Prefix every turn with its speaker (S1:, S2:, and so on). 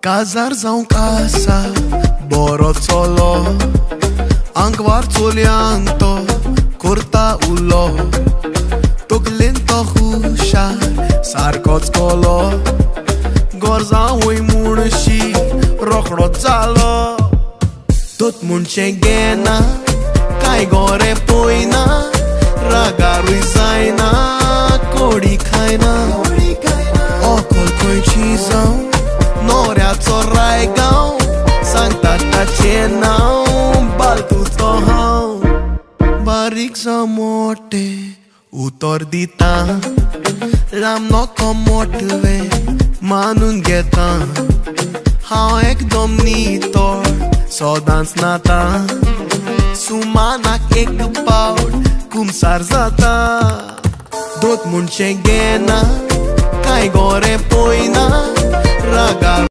S1: Casar zaun casa, borozzolo, angvarzulianto, curta ulo, tuglinto husha, sarkockolo, gorza hui munshi, rokhrot zalo, tot munchegena, kai gore poina, ragarui zaina, kodi khaina, okol koi chizau. Noreațo raigau, sancta ta cenau, baltuțo hau. Barik za mote, utor dita, lam no komotve, manun geta. Hau ek domnitor, so dans nata, sumanak ek paur, cum sarzata. Dot munchegena, kai gore poina, raga